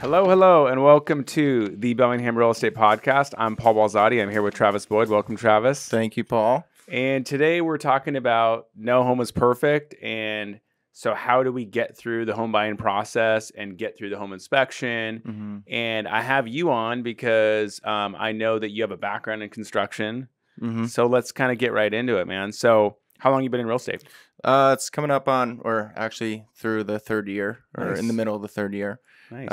Hello, and welcome to the Bellingham Real Estate Podcast. I'm Paul Balzotti. I'm here with Travis Boyd. Welcome, Travis. Thank you, Paul. And today we're talking about no home is perfect. And so how do we get through the home buying process and get through the home inspection? Mm-hmm. And I have you on because I know that you have a background in construction. Mm-hmm. So let's kind of get right into it, man. So how long have you been in real estate? It's coming up on, or actually through the third year, or Nice. in the middle of the third year. Nice.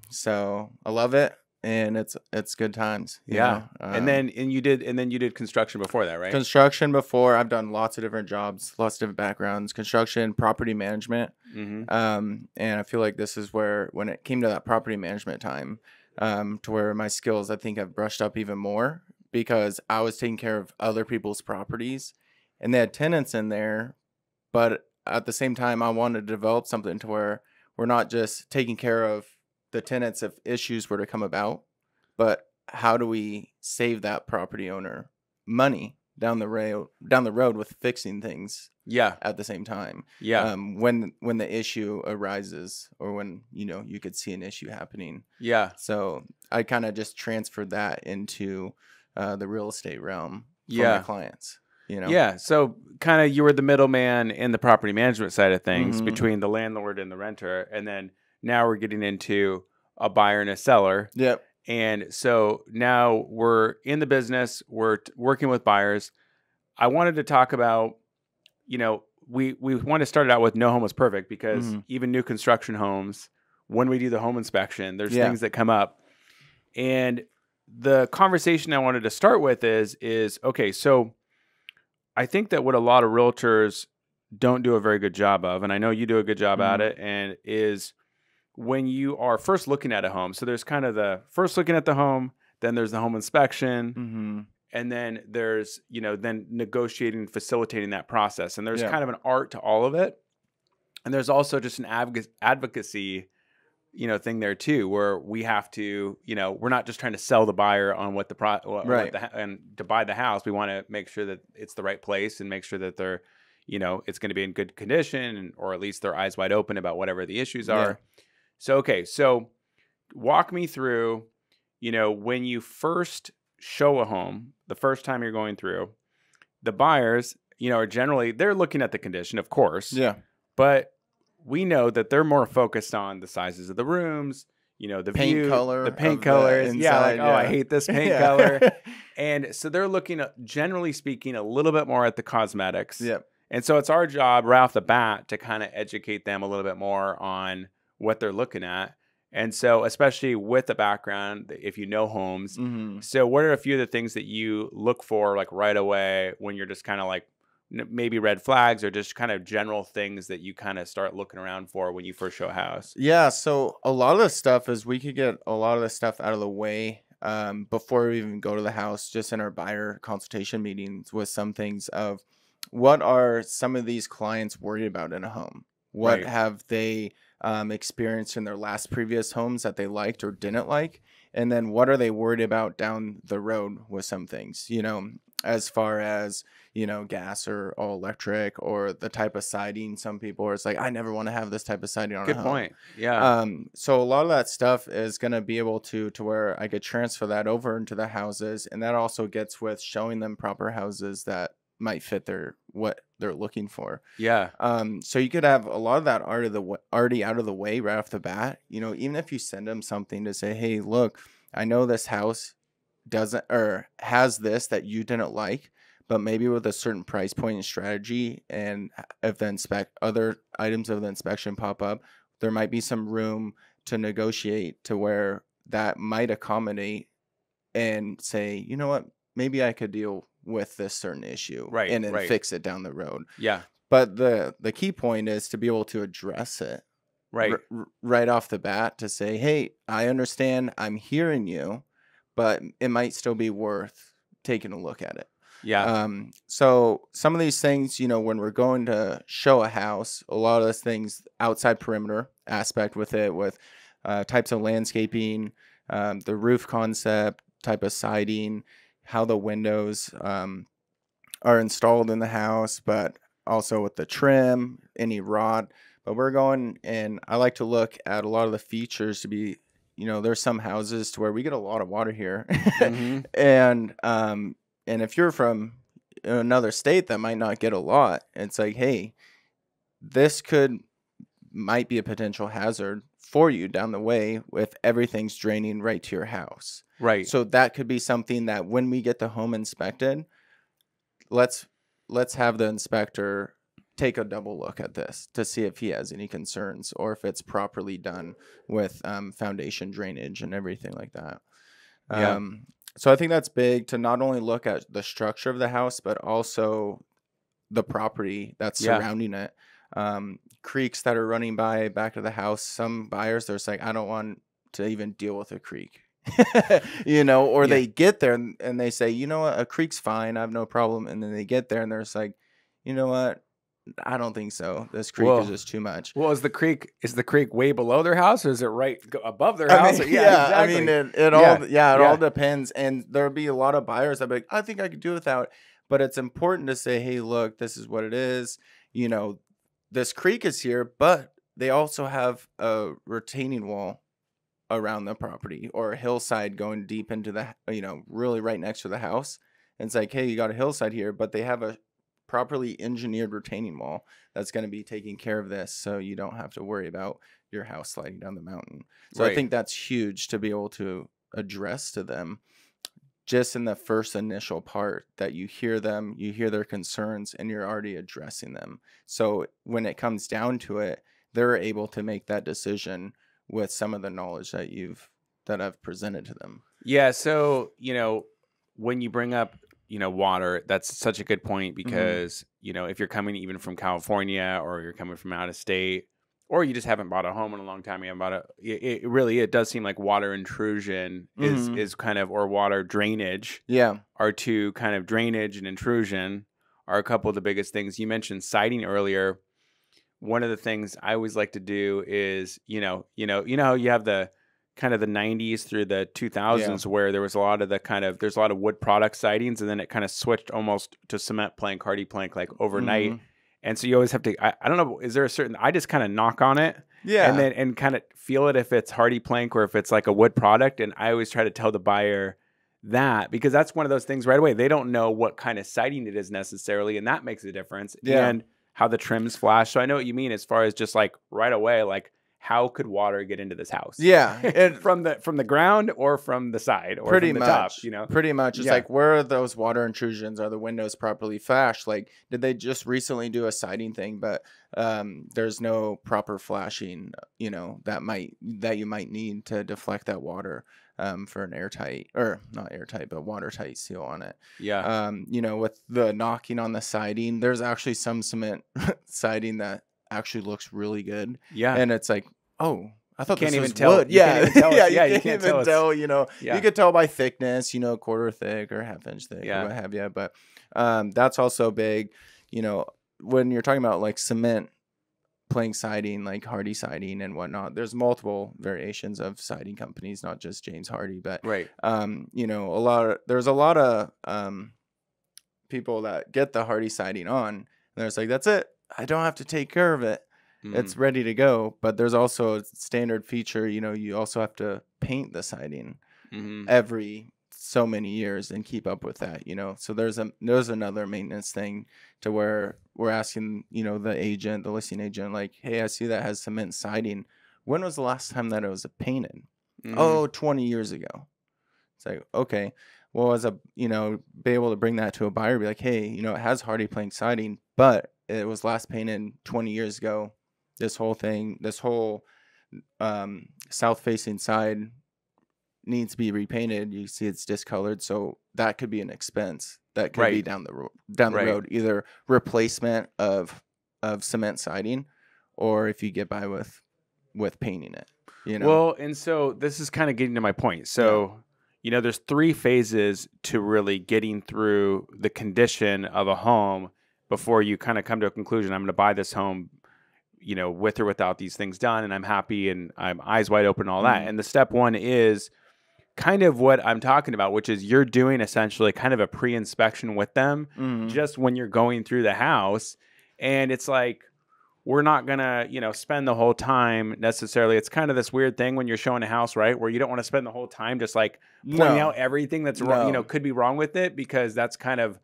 So I love it, and it's good times. you Yeah. know. And you did construction before that, right? Construction before. I've done lots of different jobs, lots of different backgrounds. Construction, property management. Mm-hmm. And I feel like this is where, when it came to that property management time, to where my skills, I think, I've brushed up even more, because I was taking care of other people's properties, and they had tenants in there, but at the same time, I wanted to develop something to where we're not just taking care of the tenants if issues were to come about, but how do we save that property owner money down the road with fixing things Yeah. at the same time. Yeah. When the issue arises, or when you could see an issue happening. Yeah. So I kind of just transferred that into the real estate realm for Yeah. my clients. Yeah. So kind of you were the middleman in the property management side of things Mhm. between the landlord and the renter. And then now we're getting into a buyer and a seller. Yep. And so now we're in the business, we're working with buyers. I wanted to talk about, we want to start out with no home is perfect, because Mhm. even new construction homes, when we do the home inspection, there's Yeah. things that come up. And the conversation I wanted to start with is okay, so I think that what a lot of realtors don't do a very good job of, and I know you do a good job at it, and is when you are first looking at a home. So there's kind of the first looking at the home, then there's the home inspection, Mhm. and then there's, then negotiating, facilitating that process. And there's Yeah. kind of an art to all of it. And there's also just an advocacy, thing there too, where we have to, we're not just trying to sell the buyer on what Right. and to buy the house. We want to make sure that it's the right place and make sure that they're, it's going to be in good condition, or at least their eyes wide open about whatever the issues are. So, okay. So walk me through, when you first show a home, the first time you're going through, the buyers, are generally, they're looking at the condition, of course. Yeah. But we know that they're more focused on the sizes of the rooms, the Paint view, color the paint of the colors. inside, Oh, I hate this paint Yeah. color. And so they're looking at, generally speaking, a little bit more at the cosmetics. Yep. And so it's our job right off the bat to kind of educate them a little bit more on what they're looking at. And so, especially with the background, if you know homes. Mhm. So what are a few of the things that you look for, like right away, when you're just kind of like, maybe red flags, or just kind of general things that you kind of start looking around for when you first show a house? Yeah, so a lot of the stuff is, we could get a lot of the stuff out of the way before we even go to the house, just in our buyer consultation meetings, with some things of what are some of these clients worried about in a home? What Right. have they experienced in their last previous homes that they liked or didn't like? And then what are they worried about down the road with some things, as far as, gas or all electric, or the type of siding. Some people are, it's like, I never want to have this type of siding on a Good home. point. Yeah. So a lot of that stuff is going to be able to where I could transfer that over into the houses. And that also gets with showing them proper houses that might fit what they're looking for. Yeah. So you could have a lot of that already out of the way right off the bat. Even if you send them something to say, hey, look, I know this house doesn't, or has this that you didn't like, but maybe with a certain price point and strategy, and if the other items of the inspection pop up, there might be some room to negotiate to where that might accommodate, and say, you know what, maybe I could deal with this certain issue, Right, and then right. fix it down the road. Yeah. But the key point is to be able to address it Right. right off the bat, to say, hey, I understand, I'm hearing you, but it might still be worth taking a look at it. Yeah. So some of these things, when we're going to show a house, a lot of those things, outside perimeter aspect with it, with types of landscaping, the roof concept, type of siding, how the windows are installed in the house, but also with the trim, any rod. But we're going, and I like to look at a lot of the features to be there's some houses to where we get a lot of water here. Mm-hmm. And if you're from another state that might not get a lot, it's like, hey, this might be a potential hazard for you down the way if everything's draining right to your house. Right. So that could be something that when we get the home inspected, let's have the inspector take a double look at this to see if he has any concerns or if it's properly done with foundation drainage and everything like that. Yeah. So I think that's big to not only look at the structure of the house, but also the property that's surrounding it. Creeks that are running back of the house. Some buyers, there's like, I don't want to even deal with a creek, or they get there and they say, you know what, a creek's fine, I have no problem. And then they get there and they're just like, you know what, I don't think so. This creek is just too much. Well, is the creek way below their house, or is it right above their house? Exactly. I mean, it all depends. And there'll be a lot of buyers that be like, I think I could do without. But it's important to say, hey, look, this is what it is. This creek is here, but they also have a retaining wall around the property or a hillside going deep into the, really right next to the house. And it's like, hey, you got a hillside here, but they have a properly engineered retaining wall that's going to be taking care of this, so you don't have to worry about your house sliding down the mountain. So I think that's huge to be able to address to them just in the first initial part, that you hear them, you hear their concerns, and you're already addressing them. So when it comes down to it, they're able to make that decision with some of the knowledge that I've presented to them. Yeah. So, when you bring up, water, that's such a good point because, if you're coming even from California or you're coming from out of state, or you just haven't bought a home in a long time, you haven't bought it does seem like water intrusion is kind of, or water drainage. Yeah. Are two kind of, drainage and intrusion are a couple of the biggest things. You mentioned siding earlier. One of the things I always like to do is, how you have the kind of the 90s through the 2000s where there was a lot of there's a lot of wood product sidings, and then it kind of switched almost to cement plank, hardy plank, like overnight. Mm-hmm. And so you always have to, I don't know, is there I just kind of knock on it and kind of feel it if it's hardy plank or if it's like a wood product. And I always try to tell the buyer that, because that's one of those things right away. They don't know what kind of siding it is necessarily, and that makes a difference. Yeah. And how the trims flash. So I know what you mean as far as just like right away, like, how could water get into this house? Yeah. And from the ground or from the side or from the top, Pretty much. It's like, where are those water intrusions? Are the windows properly flashed? Like, did they just recently do a siding thing, but there's no proper flashing, that you might need to deflect that water for an airtight, or not airtight, but watertight seal on it. Yeah. With the knocking on the siding, there's actually some cement siding that actually looks really good. Yeah. And it's like, oh, I thought this was wood. Yeah. You can't even tell, you could tell by thickness, quarter thick or half inch thick or what have you. But that's also big, when you're talking about like cement plank siding, like Hardy siding and whatnot, there's multiple variations of siding companies, not just James Hardy, but there's a lot of people that get the Hardy siding on, and they're just like, that's it, I don't have to take care of it. It's ready to go. But there's also a standard feature, you also have to paint the siding every so many years and keep up with that, So there's another maintenance thing to where we're asking, the listing agent, like, hey, I see that has cement siding. When was the last time that it was painted? 20 years ago. It's like, okay, well, as be able to bring that to a buyer, be like, hey, it has Hardy plank siding, but it was last painted 20 years ago. This whole south-facing side needs to be repainted. You see it's discolored, so that could be an expense. That could be down the road, either replacement of cement siding, or if you get by with painting it. Well, and so this is kind of getting to my point. So, there's 3 phases to really getting through the condition of a home before you kind of come to a conclusion. I'm going to buy this home, with or without these things done, and I'm happy and I'm eyes wide open and all that. And the step 1 is kind of what I'm talking about, which is you're doing essentially kind of a pre-inspection with them just when you're going through the house. And it's like, we're not going to, spend the whole time necessarily. It's kind of this weird thing when you're showing a house, right? Where you don't want to spend the whole time just like pointing out everything that's wrong, could be wrong with it, because that's kind of,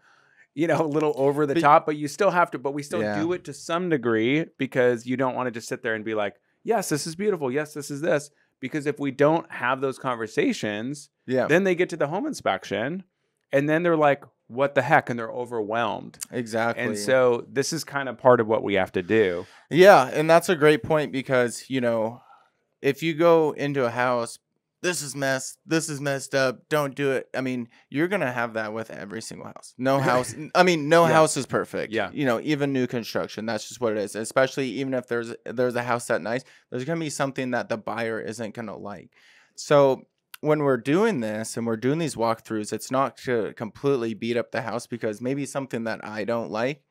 a little over the top, but you still have to, but we still do it to some degree, because you don't want to just sit there and be like, yes, this is beautiful. Yes, this is this. Because if we don't have those conversations, then they get to the home inspection and then they're like, what the heck? And they're overwhelmed. Exactly. And so this is kind of part of what we have to do. Yeah. And that's a great point, because, if you go into a house, this is messed up, don't do it. I mean, you're going to have that with every single house. No house. I mean, no house is perfect. Yeah. Even new construction, that's just what it is. Especially even if there's a house that nice, there's going to be something that the buyer isn't going to like. So when we're doing this and we're doing these walkthroughs, it's not to completely beat up the house, because maybe something that I don't like,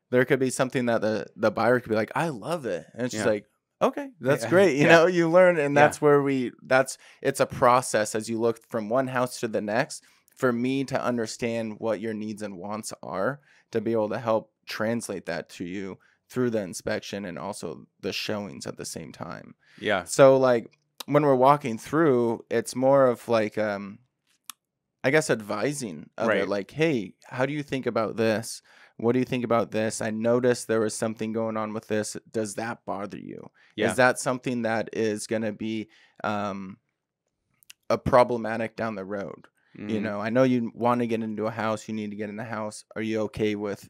there could be something that the buyer could be like, I love it. And it's just like, okay, that's great. You learn, and that's where it's a process as you look from one house to the next, for me to understand what your needs and wants are, to be able to help translate that to you through the inspection and also the showings at the same time. Yeah. So like when we're walking through, it's more of like, I guess, advising of it. Like, hey, how do you think about this? What do you think about this? I noticed there was something going on with this. Does that bother you? Yeah. Is that something that is going to be a problematic down the road? Mm-hmm. I know you want to get into a house. You need to get in the house. Are you okay with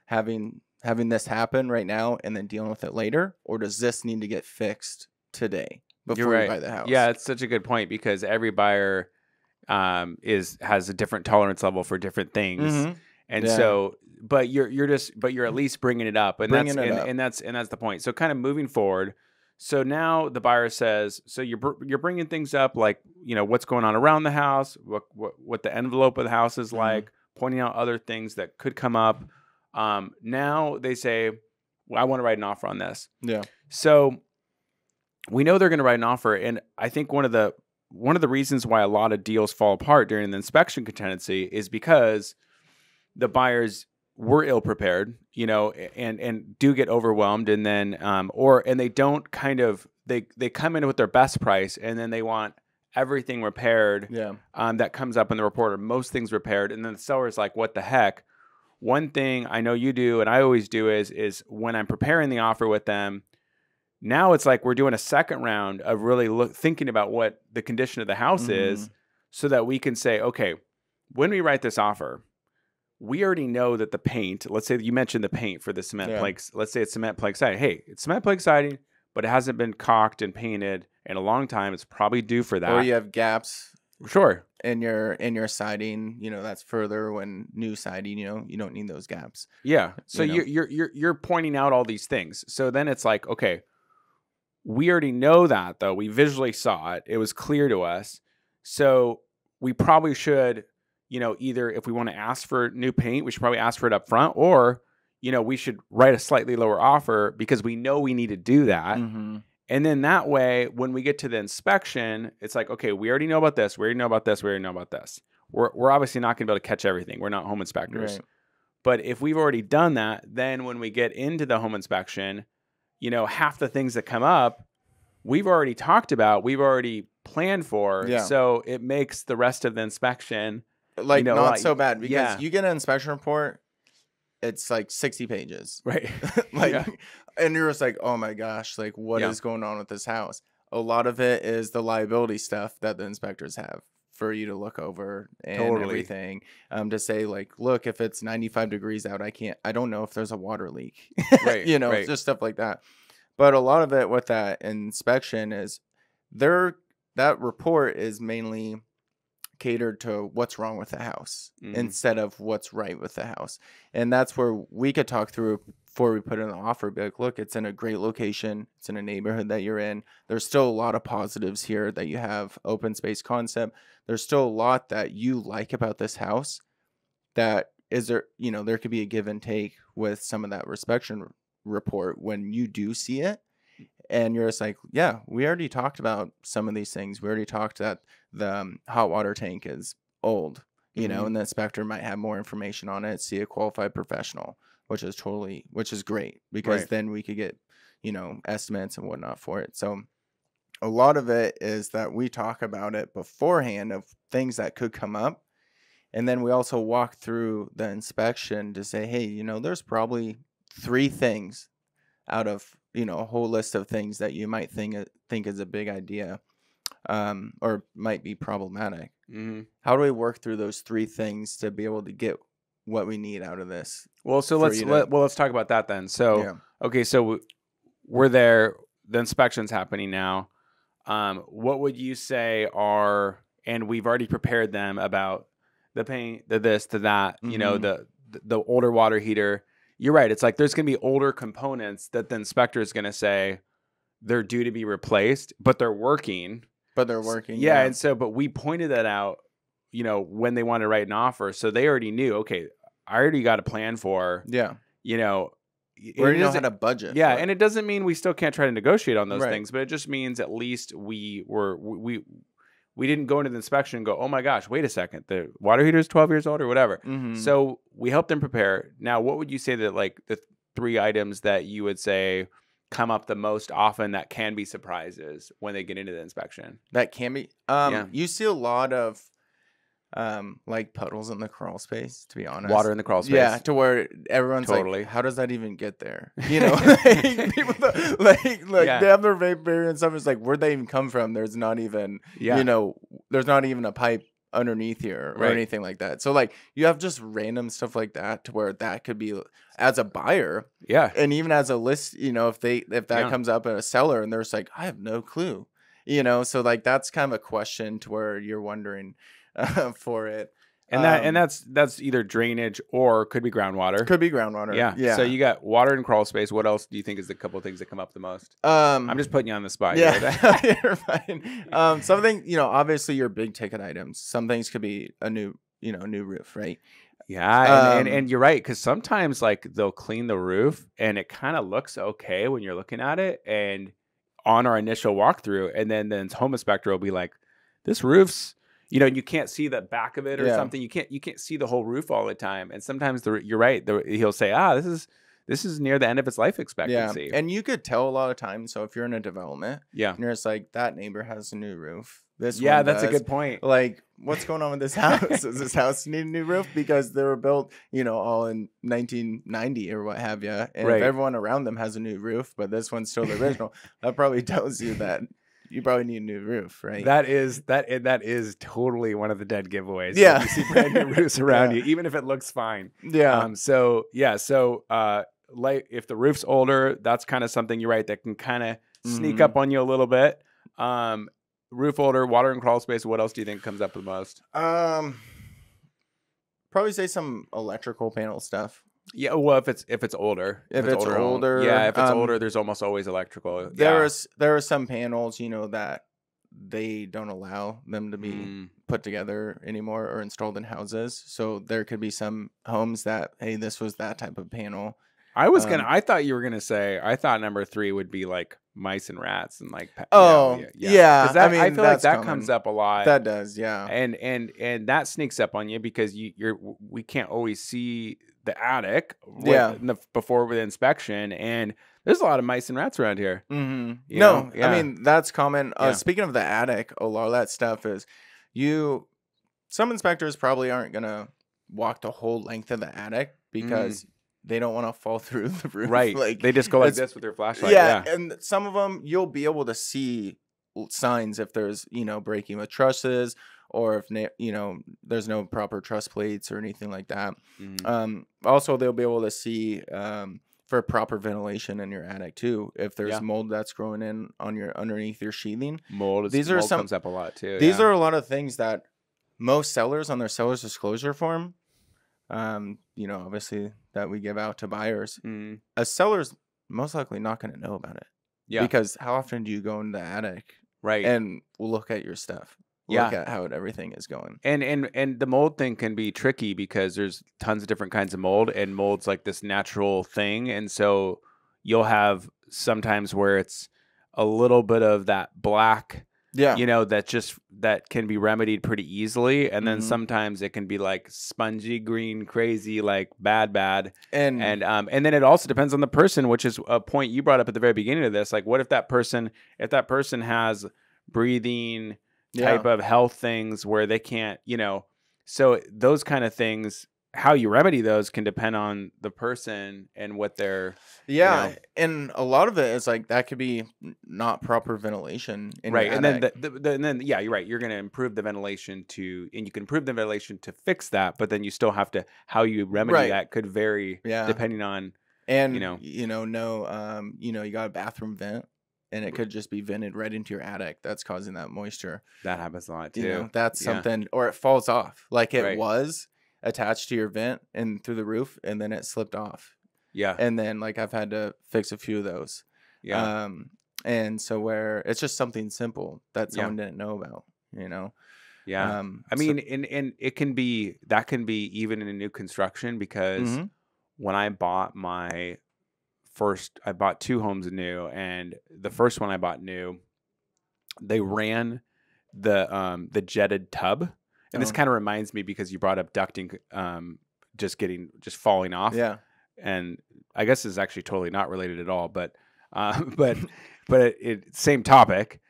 having this happen right now and then dealing with it later? Or does this need to get fixed today before you buy the house? Yeah, it's such a good point, because every buyer has a different tolerance level for different things. Mm-hmm. And so, but you're at least bringing it up, and that's the point. So kind of moving forward. So now the buyer says, so you're bringing things up, like, what's going on around the house, what the envelope of the house is like, pointing out other things that could come up. Now they say, well, I want to write an offer on this. Yeah. So we know they're going to write an offer. And I think one of the reasons why a lot of deals fall apart during the inspection contingency is because the buyers were ill prepared, and do get overwhelmed, and then and they don't they come in with their best price, and then they want everything repaired. Yeah. That comes up in the report, or most things repaired, and then the seller's like, what the heck? One thing I know you do, and I always do, is when I'm preparing the offer with them, now it's like we're doing a second round of really thinking about what the condition of the house is, so that we can say, okay, when we write this offer, we already know that the paint, let's say that you mentioned the paint for the cement planks. Let's say it's cement plank siding. Hey, it's cement plank siding, but it hasn't been caulked and painted in a long time. It's probably due for that. Or you have gaps. Sure. In your siding, that's further when new siding, you don't need those gaps. Yeah. So you're pointing out all these things. So then it's like, okay, we already know that, though. We visually saw it. It was clear to us. So we probably should, either if we want to ask for new paint, we should probably ask for it up front, or, we should write a slightly lower offer because we know we need to do that. Mm-hmm. And then that way, when we get to the inspection, it's like, okay, we already know about this. We already know about this. We already know about this. We're obviously not going to be able to catch everything. We're not home inspectors. Right. But if we've already done that, then when we get into the home inspection, half the things that come up, we've already talked about, we've already planned for. Yeah. So it makes the rest of the inspection not so bad, because you get an inspection report, it's like 60 pages. Right. And you're just like, oh my gosh, like what is going on with this house? A lot of it is the liability stuff that the inspectors have for you to look over and everything. To say like, look, if it's 95 degrees out, I don't know if there's a water leak. Right. Just stuff like that. But a lot of it with that inspection is that report is mainly catered to what's wrong with the house instead of what's right with the house. And that's where we could talk through before we put in the offer. Be like, look, it's in a great location. It's in a neighborhood that you're in. There's still a lot of positives here that you have. Open space concept. There's still a lot that you like about this house. That is there, there could be a give and take with some of that inspection report when you do see it. And you're just like, yeah, we already talked about some of these things. We already talked that the hot water tank is old, and the inspector might have more information on it. See a qualified professional. which is great, because Right. then we could get, estimates and whatnot for it. So a lot of it is that we talk about it beforehand of things that could come up. And then we also walk through the inspection to say, hey, there's probably 3 things out of, a whole list of things that you might think is a big idea, or might be problematic. Mm-hmm. How do we work through those 3 things to be able to get what we need out of this? Well, so let's talk about that then. So, Yeah. okay, so we're there. The inspection's happening now. What would you say are, and we've already prepared them about the paint, the this, the that, the older water heater. You're right. It's like there's going to be older components that the inspector is going to say they're due to be replaced, but they're working. Yeah. And so, but we pointed that out, when they wanted to write an offer. So they already knew, okay, I already got a plan for, we already know how to budget. Yeah. And it doesn't mean we still can't try to negotiate on those Right. things, but it just means at least we didn't go into the inspection and go, oh my gosh, wait a second, the water heater is 12 years old or whatever. Mm-hmm. So we helped them prepare. Now, what would you say that like the 3 items that you would say come up the most often that can be surprises when they get into the inspection? That can be. You see a lot of like puddles in the crawl space, to be honest. Water in the crawl space. Yeah, to where everyone's Totally. like, how does that even get there? Like, people they have their vape and stuff. It's like, where'd they even come from? There's not even, there's not even a pipe underneath here or anything like that. So like you have just random stuff like that to where that could be, as a buyer, and even as a list, if that comes up at a seller and there's like, I have no clue, so like that's kind of a question to where you're wondering for it. And that's either drainage or could be groundwater. Could be groundwater. Yeah. So you got water and crawl space. What else do you think is the couple things that come up the most? I'm just putting you on the spot. Yeah, you're fine. Something, obviously your big ticket items. Some things could be a new roof, right? Yeah, and you're right, because sometimes like they'll clean the roof and it kind of looks okay when you're looking at it, and on our initial walkthrough, and then the home inspector will be like, "This roof's," you can't see the back of it or something. You can't see the whole roof all the time, and sometimes you're right. He'll say, this is near the end of its life expectancy. Yeah, and you could tell a lot of times. So if you're in a development, and you're just like, that neighbor has a new roof. That's a good point. Like, what's going on with this house? Does this house need a new roof? Because they were built, all in 1990 or what have you. And if everyone around them has a new roof, but this one's still the original, that probably tells you that you probably need a new roof, right? That is totally one of the dead giveaways. Yeah. Like you see brand new roofs around you, even if it looks fine. Yeah. So like if the roof's older, that's kind of something, you're right, that can kind of sneak up on you a little bit. Roof older, water and crawl space. What else do you think comes up the most? Probably say some electrical panel stuff. Yeah, well, if it's older, if it's older, if it's older, there's almost always electrical. There are some panels, that they don't allow them to be put together anymore or installed in houses. So there could be some homes that, hey, this was that type of panel. I thought you were gonna say, I thought number 3 would be like mice and rats and like. Yeah. I feel like that comes up a lot. That does, yeah. And that sneaks up on you because we can't always see the attic. Before the inspection, and there's a lot of mice and rats around here. Mm-hmm. I mean that's common. Speaking of the attic, a lot of that stuff is some inspectors probably aren't gonna walk the whole length of the attic because they don't want to fall through the roof. Right. Like they just go like this with their flashlight. Yeah. And some of them you'll be able to see signs if there's, breaking with trusses or if, there's no proper truss plates or anything like that. Also, they'll be able to see for proper ventilation in your attic too. If there's mold that's growing in on underneath your sheathing. Mold comes up a lot too. These are a lot of things that most sellers on their seller's disclosure form, obviously that we give out to buyers. A seller's most likely not going to know about it. Yeah. Because how often do you go in the attic? Right. And look at your stuff. Look at how everything is going. And the mold thing can be tricky because there's tons of different kinds of mold, and mold's like this natural thing. And so you'll have sometimes where it's a little bit of that black Yeah. that can be remedied pretty easily. And then Mhm. sometimes it can be like spongy green, crazy, like bad. And And then it also depends on the person, which is a point you brought up at the very beginning of this. Like, what if that person has breathing type yeah. of health things where they can't, so those kind of things, how you remedy those can depend on the person and what they're, Yeah, and a lot of it is like that could be not proper ventilation in your right. And then attic. and then yeah, you're right. You're going to improve the ventilation and you can improve the ventilation to fix that, but then you still have to, how you remedy Right. that could vary Yeah. depending on, And know, no, you got a bathroom vent, and it could just be vented right into your attic. That's causing that moisture. that happens a lot too. That's Yeah. something, or it falls off. Like it Right. was attached to your vent and through the roof, and then it slipped off. Yeah. And then like I've had to fix a few of those. Yeah. And so where it's just something simple that Yeah. someone didn't know about, Yeah. I mean, and it can be, that can be even in a new construction, because Mhm. when I bought I bought 2 homes new, and the first one I bought new, they ran the jetted tub. And this Oh. kind of reminds me, because you brought up ducting, just falling off. Yeah. And I guess it's actually totally not related at all, but same topic.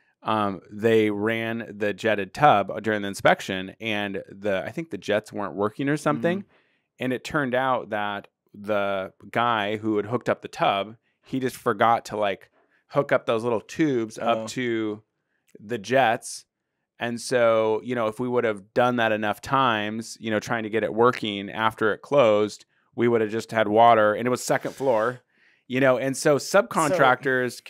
They ran the jetted tub during the inspection, and I think the jets weren't working or something. And it turned out that the guy who had hooked up the tub, he just forgot to like hook up those little tubes up to the jets. And so, if we would have done that enough times, trying to get it working after it closed, we would have just had water, and it was second floor, and so subcontractors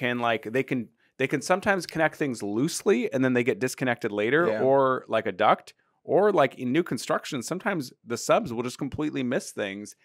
they can sometimes connect things loosely, and then they get disconnected later, Yeah. or like a duct, or like in new construction, sometimes the subs will just completely miss things,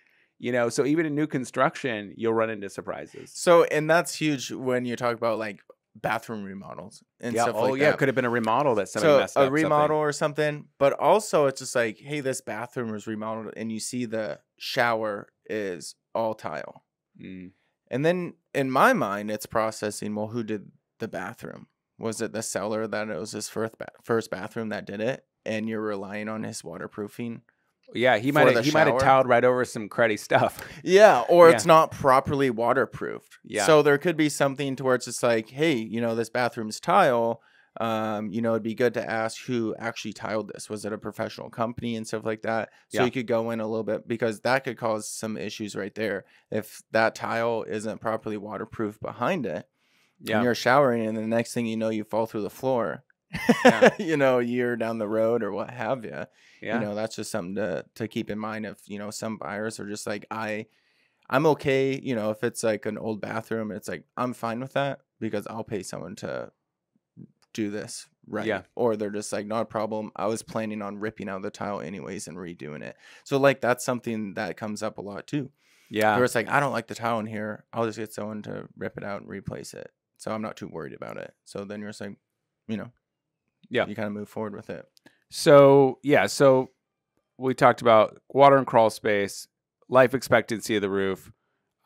so even in new construction, you'll run into surprises. So, and that's huge when you talk about like bathroom remodels and stuff like that. It could have been a remodel that somebody messed up. A remodel or something, but also it's just like, hey, this bathroom was remodeled, and you see the shower is all tile. And then in my mind, it's processing, well, who did the bathroom? Was it the seller that it was his first bathroom that did it, and you're relying on his waterproofing? Yeah, he might have tiled right over some cruddy stuff. Yeah, or it's not properly waterproofed. Yeah. So there could be something to where it's just like, hey, this bathroom's tile. It'd be good to ask who actually tiled this. Was it a professional company and stuff like that? So you could go in a little bit, because that could cause some issues right there. If that tile isn't properly waterproof behind it, and you're showering, and the next thing you know, you fall through the floor. A year down the road or what have you. That's just something to keep in mind. If some buyers are just like, I'm okay, if it's like an old bathroom, it's like, I'm fine with that, because I'll pay someone to do this right. Yeah. Or they're just like, not a problem, I was planning on ripping out the tile anyways and redoing it. So like that's something that comes up a lot too. Yeah. Where it's like, I don't like the tile in here, I'll just get someone to rip it out and replace it, so I'm not too worried about it. So then you're just like, yeah, you kind of move forward with it. So we talked about water and crawl space, life expectancy of the roof.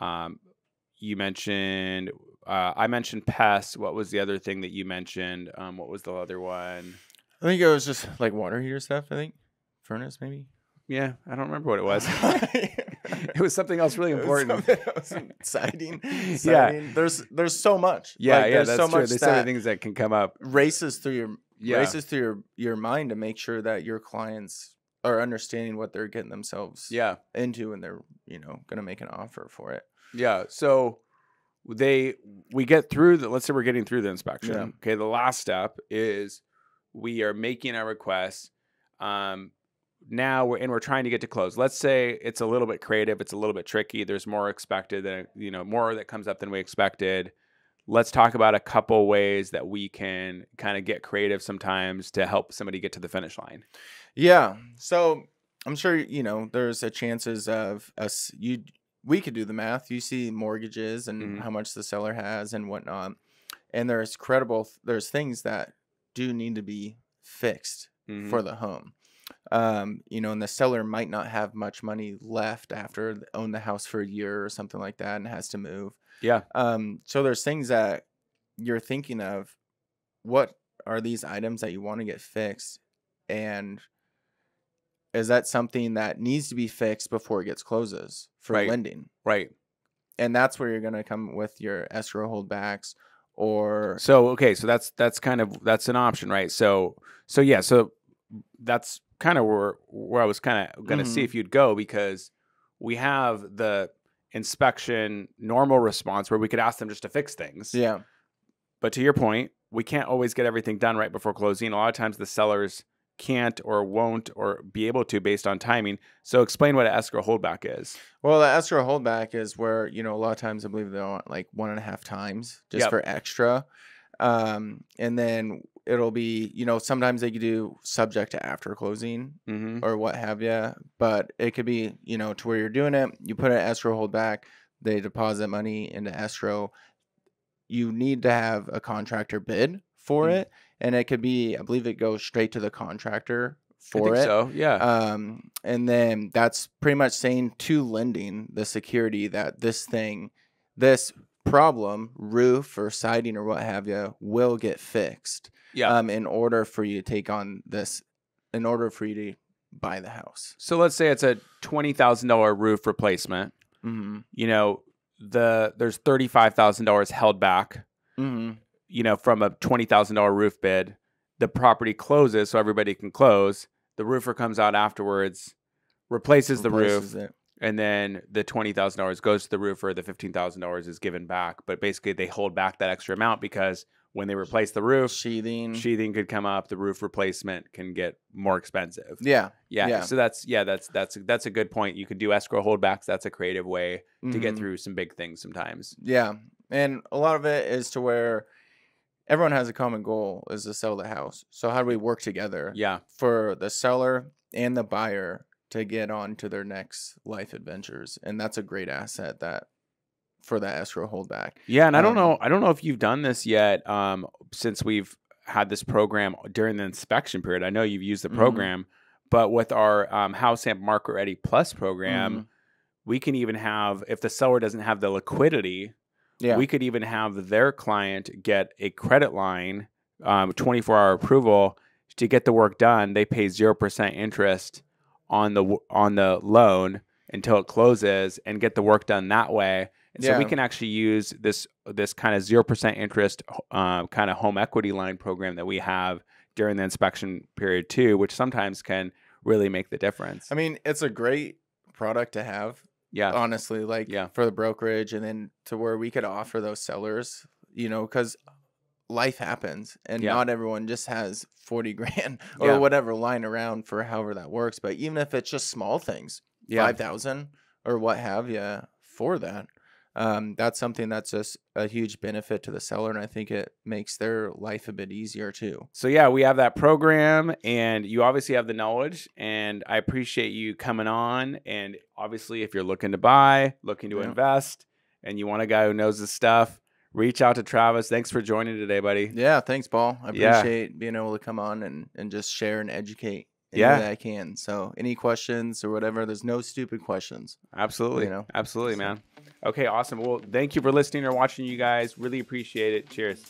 You mentioned, I mentioned pests. What was the other thing that you mentioned? What was the other one? I think it was just like water heater stuff. I think furnace, maybe. Yeah, I don't remember what it was. It was something else really important. Siding. Yeah, there's so much. Yeah, there's that's so true. much There's so many things that can come up. Races through your mind to make sure that your clients are understanding what they're getting themselves into, and they're going to make an offer for it. Yeah. So we get through let's say we're getting through the inspection. Yeah. Okay. The last step is we are making our request. Now we're trying to get to close. Let's say it's a little bit creative. It's a little bit tricky. There's more expected than, more that comes up than we expected. Let's talk about a couple ways that we can kind of get creative sometimes to help somebody get to the finish line. Yeah. So I'm sure, there's a chances of us, we could do the math. You see mortgages and how much the seller has and whatnot. And there's things that do need to be fixed for the home. And the seller might not have much money left after they own the house for a year or something like that and has to move. Yeah. So there's things that you're thinking of. What are these items that you want to get fixed, and is that something that needs to be fixed before it gets closes for Right. lending? Right. And that's where you're going to come with your escrow holdbacks or So okay, so that's an option, right? So yeah, so that's kind of where I was kind of going to see Mhm. if you'd go, because we have the inspection normal response where we could ask them just to fix things. yeah. But to your point, we can't always get everything done right before closing. A lot of times the sellers can't or won't or be able to based on timing. So explain what an escrow holdback is. Well, the escrow holdback is where, a lot of times I believe they want like 1.5 times just Yep. for extra. And then it'll be, sometimes they could do subject to after closing Mm-hmm. or what have you. But it could be, to where you're doing it, you put an escrow holdback, they deposit money into escrow. You need to have a contractor bid for it. And it could be, I believe it goes straight to the contractor I for think it. so. Yeah. And then that's pretty much saying to lending the security that this problem, roof or siding or what have you, will get fixed. Yeah. In order for you to take on this, in order for you to buy the house. So let's say it's a $20,000 roof replacement. Mm-hmm. There's $35,000 held back. Mm-hmm. From a $20,000 roof bid. The property closes so everybody can close. The roofer comes out afterwards, replaces the roof, and then the $20,000 goes to the roofer. The $15,000 is given back. But basically, they hold back that extra amount because when they replace the roof, sheathing could come up. The roof replacement can get more expensive. Yeah. So that's a good point. You could do escrow holdbacks. That's a creative way to get through some big things sometimes. Yeah, and a lot of it is to where everyone has a common goal, is to sell the house. So how do we work together? Yeah. For the seller and the buyer to get on to their next life adventures, and that's a great asset for that escrow holdback. Yeah, and I don't know if you've done this yet. Since we've had this program during the inspection period, I know you've used the program, but with our House Amp Market Ready Plus program, we can even have, if the seller doesn't have the liquidity. Yeah. We could even have their client get a credit line, 24-hour approval to get the work done. They pay 0% interest on the loan until it closes and get the work done that way. And so we can actually use this kind of 0% interest kind of home equity line program that we have during the inspection period too, which sometimes can really make the difference. I mean, it's a great product to have. Yeah. Honestly, for the brokerage, and then to where we could offer those sellers, because life happens and not everyone just has 40 grand or whatever lying around for however that works. But even if it's just small things, 5,000 or what have you for that, that's something that's just a huge benefit to the seller. And I think it makes their life a bit easier too. So yeah, we have that program, and you obviously have the knowledge, and I appreciate you coming on. And obviously if you're looking to buy, looking to invest, and you want a guy who knows his stuff, reach out to Travis. Thanks for joining today, buddy. Yeah. Thanks, Paul. I appreciate being able to come on and just share and educate. That I can. So any questions or whatever, there's no stupid questions. Absolutely. Absolutely, man. Okay, awesome. Well, thank you for listening or watching, you guys. Really appreciate it. Cheers.